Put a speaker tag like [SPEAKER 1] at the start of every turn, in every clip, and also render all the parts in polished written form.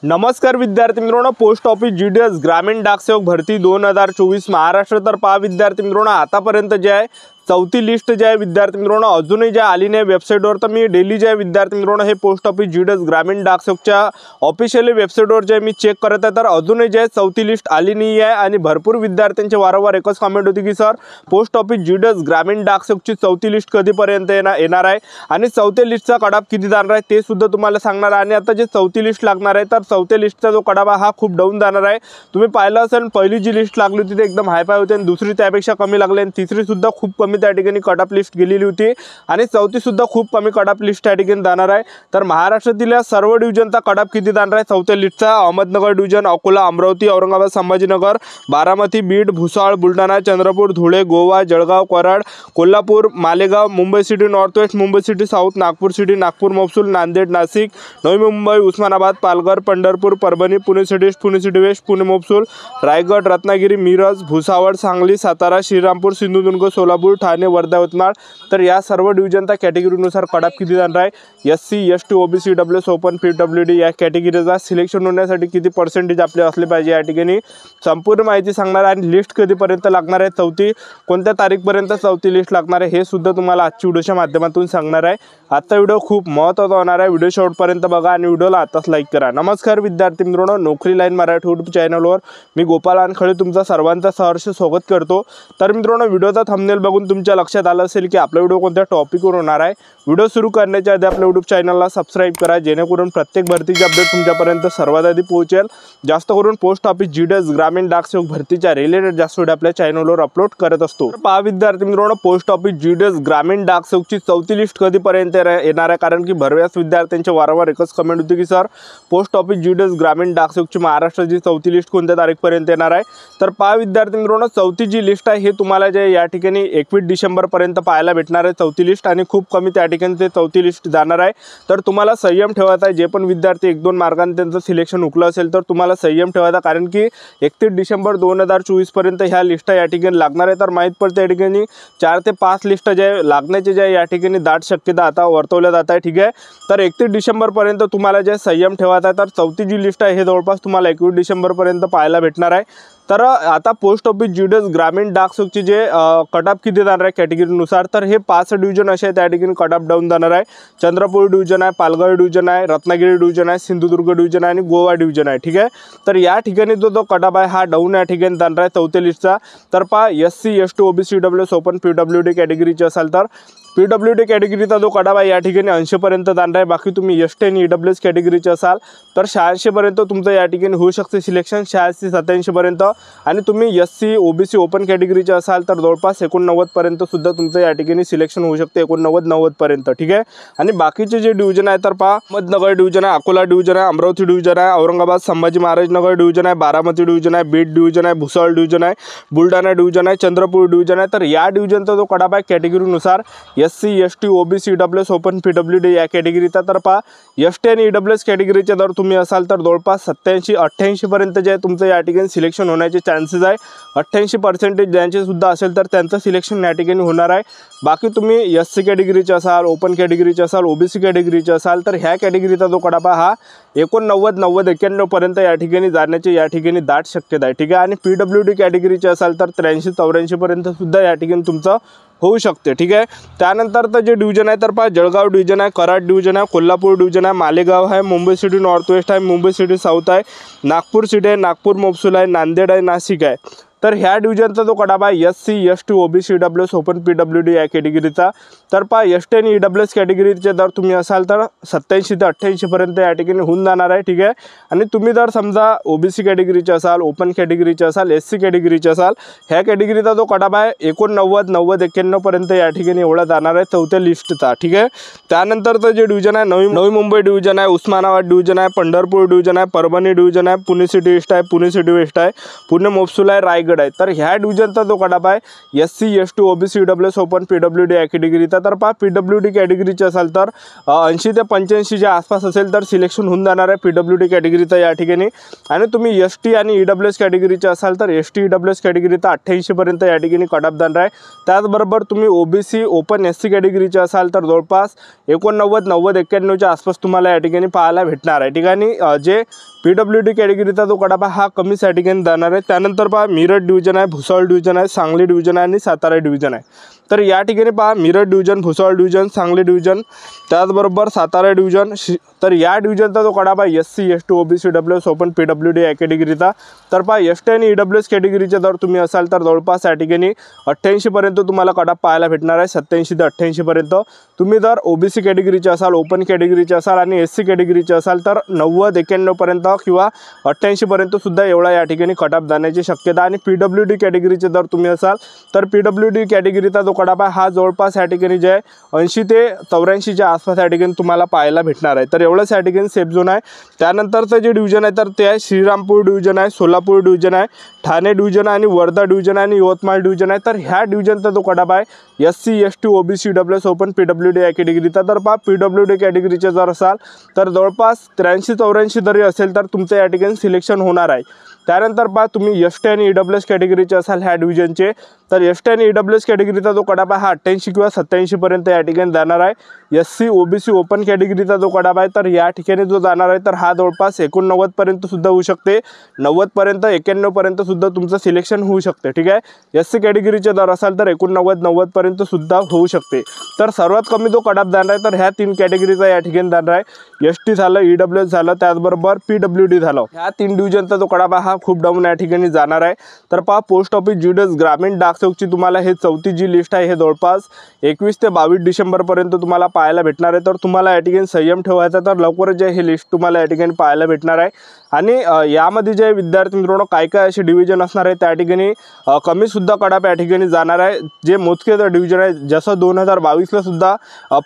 [SPEAKER 1] नमस्कार विद्यार्थी मित्रांनो, पोस्ट ऑफिस जीडीएस ग्रामीण डाकसेवक भरती 2024 महाराष्ट्र तर पहा विद्यार्थी मित्रांनो, आतापर्यंत जे आहे चौथी लिस्ट जे आहे विद्यार्थी मित्रांनो अजूनही जे आली नाही वेबसाईटवर। तर मी डेली जे आहे विद्यार्थी मित्रांनो हे पोस्ट ऑफिस जीडीएस ग्रामीण डाकसेवकच्या ऑफिशियली वेबसाईटवर जे मी चेक करत आहे, तर अजूनही जे चौथी लिस्ट आली नाही आहे। आणि भरपूर विद्यार्थ्यांचे वारंवार एकच कमेंट होती की सर पोस्ट ऑफिस जीडीएस ग्रामीण डाकसेवकची चौथी लिस्ट कधीपर्यंत येणार आहे आणि चौथ्या लिस्टचा कडाप किती जाणार आहे ते सुद्धा तुम्हाला सांगणार आहे। आणि आता जे चौथी लिस्ट लागणार आहे, तर चौथ्या लिस्टचा जो कडाप हा खूप डाऊन जाणार आहे। तुम्ही पाहिलं असेल पहिली जी लिस्ट लागली होती ते एकदम हायफाय होती आणि दुसरी त्यापेक्षा कमी लागली आणि तिसरी सुद्धा खूप कमी त्या ठिकाणी कटअप लिस्ट गेलेली होती आणि चौथी सुद्धा खूप कमी कटअप लिस्ट त्या ठिकाणी जाणार आहे। तर महाराष्ट्रातील सर्व डिव्हिजनचा कटअप किती जाणार आहे चौथ्या लिस्टचा? Ahmednagar division, Akola, Amravati, Aurangabad, Sambhajinagar, Baramati, Beed, Bhusawal, Buldhana, Chandrapur, Dhule, Goa, Jalgaon, Karad, Kolhapur, Malegaon, Mumbai city north west, Mumbai city south, Nagpur city, Nagpur महसूल, नांदेड, नाशिक, नवी मुंबई, उस्मानाबाद, पालघर, पंढरपूर, परभणी, पुणे सिटी वेस्ट, पुणे महसूल, रायगड, रत्नागिरी, मिरज, भुसावळ, सांगली, सातारा, श्रीरामपूर, सिंधुदुर्ग, सोलापूर, ठाणे, वर्धा, यवतमाळ। तर या सर्व डिव्हिजनच्या कॅटेगरीनुसार कटअप किती जाणार आहे? SC, ST, OBC, WS, open, PWD या कॅटेगरीचा सिलेक्शन होण्यासाठी किती पर्सेंटेज आपले असले पाहिजे या ठिकाणी संपूर्ण माहिती सांगणार आहे। आणि लिस्ट कधीपर्यंत लागणार आहे, चौथी कोणत्या तारीखपर्यंत चौथी लिस्ट लागणार आहे हे सुद्धा तुम्हाला आजच्या व्हिडिओच्या माध्यमातून सांगणार आहे। आजचा व्हिडिओ खूप महत्त्वाचा होणार आहे, व्हिडिओ शेवटपर्यंत बघा आणि व्हिडिओला आताच लाईक करा। नमस्कार विद्यार्थी मित्रांनो, नोकरी लाईन मराठी यूट्यूब चॅनलवर मी गोपाल अनखळे तुमचा सर्वांचा सहर्ष स्वागत करतो। तर मित्रांनो, व्हिडिओचा थंबनेल बघून तुमच्या लक्षात आलं असेल की आपला व्हिडिओ कोणत्या टॉपिकवर होणार आहे। व्हिडिओ सुरू करण्याच्या आधी आपल्या यूट्यूब चॅनलला सबस्क्राइब करा, जेणेकरून प्रत्येक भरतीची अपडेट तुमच्यापर्यंत सर्वात आधी पोहोचेल। जास्त करून पोस्ट ऑफिस जीडीएस ग्रामीण डाकसेवक भरतीच्या रिलेटेड जास्त व्हिडिओ आपल्या चॅनलवर अपलोड करत असतो। पहा विद्यार्थी मित्रांनो, पोस्ट ऑफिस जीडीएस ग्रामीण डाकसेवकची चौथी लिस्ट कधीपर्यंत येणार आहे? कारण की बऱ्याच विद्यार्थ्यांचे वारंवार एकच कमेंट होती की सर पोस्ट ऑफिस जीडीएस ग्रामीण डाकसेवकची महाराष्ट्राची चौथी लिस्ट कोणत्या तारीखपर्यंत येणार आहे? तर पहा विद्यार्थी मित्रांनो, चौथी जी लिस्ट आहे हे तुम्हाला जे या ठिकाणी 21 डिसेंबरपर्यंत पाहायला भेटणार आहे चौथी लिस्ट। आणि खूप कमी त्या ठिकाणी ते चौथी लिस्ट जाणार आहे। तर तुम्हाला संयम ठेवायचा आहे। जे पण विद्यार्थी 1-2 मार्गांनी त्यांचं सिलेक्शन हुकलं असेल तर तुम्हाला संयम ठेवायचा, कारण की 31 डिसेंबर 2024 पर्यंत ह्या लिस्ट या ठिकाणी लागणार आहे। तर माहीत पडते या ठिकाणी 4 ते 5 लिस्ट जे लागण्याचे जे या ठिकाणी दाट शक्यता आता वर्तवल्या जात आहे। ठीक आहे, तर 31 डिसेंबरपर्यंत तुम्हाला जे संयम ठेवायचा आहे। तर चौथी जी लिस्ट आहे हे जवळपास तुम्हाला 21 डिसेंबरपर्यंत पाहायला भेटणार आहे। तर आता पोस्ट ऑफिस जीडीएस ग्रामीण डाकसेवकचे जे कटअप किती जाणार आहे कॅटेगरीनुसार, तर हे 5 डिव्हिजन असे त्या ठिकाणी कटअप डाऊन जाणार आहे। चंद्रपूर डिव्हिजन आहे, पालघर डिव्हिजन आहे, रत्नागिरी डिव्हिजन आहे, सिंधुदुर्ग डिव्हिजन आहे आणि गोवा डिव्हिजन आहे। ठीक आहे, तर या ठिकाणी जो कटअप आहे हा डाऊन या ठिकाणी जाणार आहे चौथ्या लिस्टचा। तर पहा SC, ST, OBC, WS, open, PWD कॅटेगरीचे असाल तर पीडब्ल्यूडी कॅटेगरीचा जो कटअप आहे या ठिकाणी 80 पर्यंत जाणार आहे। बाकी तुम्ही एसटी आणि ईडब्ल्यूएस कॅटेगरीचे असाल तर 86 पर्यंत तुमचं या ठिकाणी होऊ शकते सिलेक्शन, 86-87 पर्यंत। आणि तुम्ही एससी, ओबीसी, ओपन कॅटेगरीचे असाल तर जवळपास 89 पर्यंत सुद्धा तुमचं या ठिकाणी सिलेक्शन होऊ शकते, 89-90 पर्यंत। ठीक आहे, आणि बाकीचे जे डिव्हिजन आहे तर पहा अहमदनगर डिव्हिजन आहे, अकोला डिव्हिजन आहे, अमरावती डिव्हिजन आहे, औरंगाबाद, संभाजी महाराजनगर डिव्हिजन आहे, बारामती डिव्हिजन आहे, बीड डिव्हिजन आहे, भुसावळ डिव्हिजन आहे, बुलढाणा डिव्हिजन आहे, चंद्रपूर डिव्हिजन आहे। तर या डिव्हिजनचा जो कटअप आहे कॅटेगरीनुसार SC, ST, OBC, EWS, open, PWD या कॅटेगरीचा, तर पहा एसटी आणि ईडब्ल्यूएस कॅटेगरीचे जर तुम्ही असाल तर जवळपास 87-88 पर्यंत जे तुमचं या ठिकाणी सिलेक्शन होण्याचे चान्सेस आहे। 88% ज्यांचे सुद्धा असेल तर त्यांचं सिलेक्शन या ठिकाणी होणार आहे। बाकी तुम्ही एससी कॅटेगरीचे असाल, ओपन कॅटेगरीचे असाल, ओबीसी कॅटेगरीचे असाल तर ह्या कॅटेगरीचा जो कटअप हा 89-90-91 पर्यंत या ठिकाणी जाण्याची या ठिकाणी दाट शक्यता आहे। ठीक आहे, आणि पीडब्ल्यूडी कॅटेगरीचे असाल तर 83-84 पर्यंत सुद्धा या ठिकाणी तुमचं होऊ शकते। ठीक आहे, त्यानंतर तर जे डिव्हिजन आहे तर पहा जळगाव डिव्हिजन आहे, कराड डिव्हिजन आहे, कोल्हापूर डिव्हिजन आहे, मालेगाव आहे, मुंबई सिटी नॉर्थ वेस्ट आहे, मुंबई सिटी साऊथ आहे, नागपूर सिटी आहे, नागपूर महसूल आहे, नांदेड आहे, नाशिक आहे। तर ह्या डिव्हिजनचा जो कटअप आहे SC, ST, OBC, EWS, open, PWD या कॅटेगरीचा, तर पहा एसटी आणि ईडब्ल्यूएस कॅटेगरीचे जर तुम्ही असाल तर 87 ते 88 पर्यंत या ठिकाणी होऊन जाणार आहे। ठीक आहे, आणि तुम्ही जर समजा ओबीसी कॅटेगरीचे असाल, ओपन कॅटेगरीचे असाल, एससी कॅटेगरीचे असाल, ह्या कॅटेगरीचा जो कटअप आहे 89-90-91 पर्यंत या ठिकाणी एवढा जाणार आहे चौथ्या लिस्टचा। ठीक आहे, त्यानंतरचं जे डिव्हिजन आहे नवी मुंबई डिव्हिजन आहे, उस्मानाबाद डिव्हिजन आहे, पंढरपूर डिव्हिजन आहे, परभणी डिव्हिजन आहे, पुणे सिटी ईस्ट आहे, पुणे सिटी वेस्ट आहे, पुणे महसूल आहे, रायगड आहे। तर ह्या डिव्हिजनचा जो कटअप आहे SC, ST, OBC, EWS, open, PWD या कॅटेगरीचा, तर पहा पीडब्ल्यूडी कॅटेगरीचे असाल तर 80 ते 85 च्या आसपास असेल तर सिलेक्शन होऊन जाणार आहे पीडब्ल्यूडी कॅटेगरीचा या ठिकाणी। आणि तुम्ही एसटी आणि ईडब्ल्यूएस कॅटेगरीचे असाल तर एसटी, ईडब्ल्यूएस कॅटेगरीचा 88 पर्यंत या ठिकाणी कटअप जाणार आहे। त्याचबरोबर तुम्ही ओबीसी, ओपन, एससी कॅटेगरीचे असाल तर जवळपास 89-90-91 च्या आसपास तुम्हाला या ठिकाणी पाहायला भेटणार आहे। ठिकाणी जे PWD कॅटेगरीचा जो कडापा हा कमी या ठिकाणी जाणार आहे। त्यानंतर पहा मिरज डिव्हिजन आहे, भुसावळ डिव्हिजन आहे, सांगली डिव्हिजन आहे आणि सातारा डिव्हिजन आहे। तर या ठिकाणी पहा Miraj division, Bhusawal division, Sangli division, त्याचबरोबर सातारा डिव्हिजन। तर या डिव्हिजनचा जो Kadapa SC ST OBC EWS open PWD या कॅटेगरीचा। तर पहा ST आणि EWS कॅटेगरीचे जर तुम्ही असाल तर जवळपास या ठिकाणी 88 पर्यंत तुम्हाला कडाप पाहायला भेटणार आहे, 87 ते 88 पर्यंत। तुम्ही जर OBC कॅटेगरीचे असाल, ओपन कॅटेगरीचे असाल आणि SC कॅटेगरीचे असाल तर 90 91 पर्यंत किंवा 88 पर्यंत सुद्धा एवढा या ठिकाणी कटाप जाण्याची शक्यता। आणि PWD कॅटेगरीचे जर तुम्ही असाल तर PWD कॅटेगरीचा जो कडाप आहे हा जवळपास या ठिकाणी जे आहे 80 ते 84 च्या आसपास या ठिकाणी तुम्हाला पाहायला भेटणार आहे। तर एवढंच या ठिकाणी सेफ झोन आहे। त्यानंतरचं जे डिव्हिजन आहे तर ते आहे श्रीरामपूर डिव्हिजन आहे, सोलापूर डिव्हिजन आहे, ठाणे डिव्हिजन आणि वर्धा डिव्हिजन आणि यवतमाळ डिव्हिजन आहे। तर ह्या डिव्हिजनचा जो कडाप आहे SC ST OBC EWS open PWD या कॅटेगरीचा। तर पहा PWD कॅटेगरीचे जर असाल तर जवळपास 83 84 जरी असेल तर तुमचं या ठिकाणी सिलेक्शन होणार आहे। त्यानंतर पहा तुम्ही ST आणि EWS कॅटेगरीचे असाल ह्या डिव्हिजनचे तर ST आणि EWS कॅटेगरीचा जो कडाप आहे हा 88 किंवा 87 पर्यंत या ठिकाणी जाणार आहे। SC OBC ओपन कॅटेगरीचा जो कडाप आहे तर या ठिकाणी जो जाणार आहे तर हा जवळपास 89 पर्यंत सुद्धा होऊ शकते, 90 पर्यंत 91 पर्यंत सुद्धा तुमचं सिलेक्शन होऊ शकते। ठीक आहे, SC कॅटेगरीचे जर असाल तर 89 90 पर्यंत सुद्धा होऊ शकते। तर सर्वात कमी जो कडाप जाणार आहे तर ह्या 3 कॅटेगरीचा या ठिकाणी जाणार आहे। ST झालं, EWS झालं, त्याचबरोबर PWD झालं। ह्या 3 डिव्हिजनचा जो कडाप हा खूप डाऊन या ठिकाणी जाणार आहे। तर पहा पोस्ट ऑफिस GDS ग्रामीण डाकसेवकची तुम्हाला हे चौथी जी लिस्ट आहे हे जवळपास 21 ते 22 डिसेंबर पर्यंत तुम्हाला पाहायला भेटणार आहे। तर तुम्हाला या ठिकाणी संयम ठेवायचा, तर लवकरच जे हे लिस्ट तुम्हाला या ठिकाणी पाहायला भेटणार आहे। आणि यामध्ये जे विद्यार्थी मित्रांनो काय काय असे डिव्हिजन असणार आहे त्या ठिकाणी कमी सुद्धा कडाप या ठिकाणी जाणार आहे। जे मोजके डिव्हिजन आहे जसं 2022 ला सुद्धा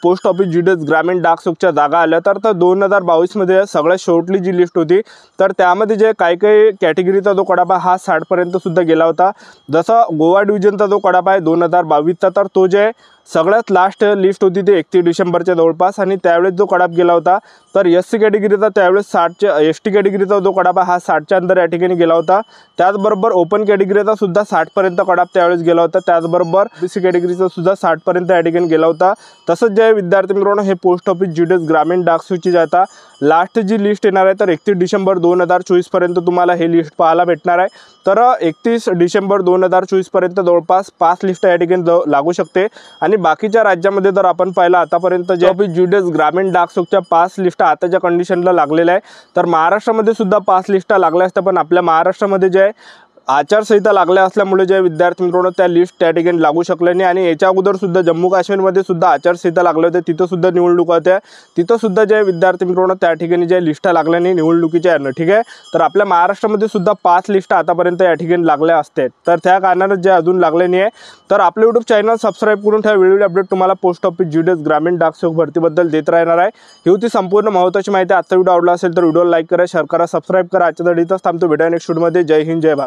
[SPEAKER 1] पोस्ट ऑफिस GDS ग्रामीण डाकसेवकच्या जागा आल्या तर 2022 मध्ये सगळ्यात शेवटली जी लिस्ट होती तर त्यामध्ये जे काय काय कॅटेगरीचा जो कडाप हा 60 पर्यंत सुद्धा गेला होता। जसा गोवा डिव्हिजनचा जो कडाप आहे 2022 चा तर तो जे सगळ्यात लास्ट लिस्ट होती ते 31 डिसेंबरच्या जवळपास आणि त्यावेळेस जो कडाप गेला होता तर SC कॅटेगरीचा त्यावेळेस 60च्या, ST कॅटेगरीचा जो कडाप हा 60च्या अंदर या ठिकाणी गेला होता। त्याचबरोबर ओपन कॅटेगरीचा सुद्धा 60 पर्यंत कडाप त्यावेळेस गेला होता। त्याचबरोबर BC कॅटेगरीचा सुद्धा 60 पर्यंत या ठिकाणी गेला होता। तसंच जे विद्यार्थी मित्रांनो हे पोस्ट ऑफिस GDS ग्रामीण डाकसेवकची जाता लास्ट जी लिस्ट येणार आहे तर 31 डिसेंबर 2024 पर्यंत तुम्हाला हे लिस्ट पाहायला भेटणार आहे। तर 31 डिसेंबर 2024 पर्यंत जवळपास 5 लिस्ट या ठिकाणी लागू शकते। आणि बाकीच्या राज्यामध्ये जर आपण पाहिलं आतापर्यंत जे ऑफिस GDS ग्रामीण डाकसेवकच्या 5 लिस्ट आताच्या कंडिशनला लागलेल्या आहे। तर महाराष्ट्रामध्ये सुद्धा 5 लिस्ट लागल्या असत्या, पण आपल्या महाराष्ट्रामध्ये जे आहे आचारसंहिता लागल्या असल्यामुळे जे विद्यार्थी मित्रांनो त्या लिस्ट त्या ठिकाणी लागू शकले नाही। आणि याच्या अगोदर सुद्धा जम्मू काश्मीरमध्ये सुद्धा आचारसंहिता लागले होते, तिथं सुद्धा निवडणुका होत्या, तिथं सुद्धा जे विद्यार्थी मित्रांनो त्या ठिकाणी जे लिस्टा लागल्या नाही निवडणुकीच्या यानं। ठीक आहे, तर आपल्या महाराष्ट्रामध्ये सुद्धा 5 लिस्ट आतापर्यंत या ठिकाणी लागल्या असतात, तर त्या कारणाने जे अजून लागले नाही आहे तर आपले YouTube चॅनल सबस्क्राईब करून ठेवा। वेळोवेळी अपडेट तुम्हाला पोस्ट ऑफिस GDS ग्रामीण डाकसेवक भरतीबद्दल देत राहणार आहे। ही होती संपूर्ण महत्त्वाची माहिती। आजचा व्हिडिओ आवडला असेल तर व्हिडिओला लाईक करा, शेअर करा, सबस्क्राईब करा। आजच्या इथंच थांबतो, भेटूया नेक्स्ट व्हिडिओमध्ये। जय हिंद, जय भारत।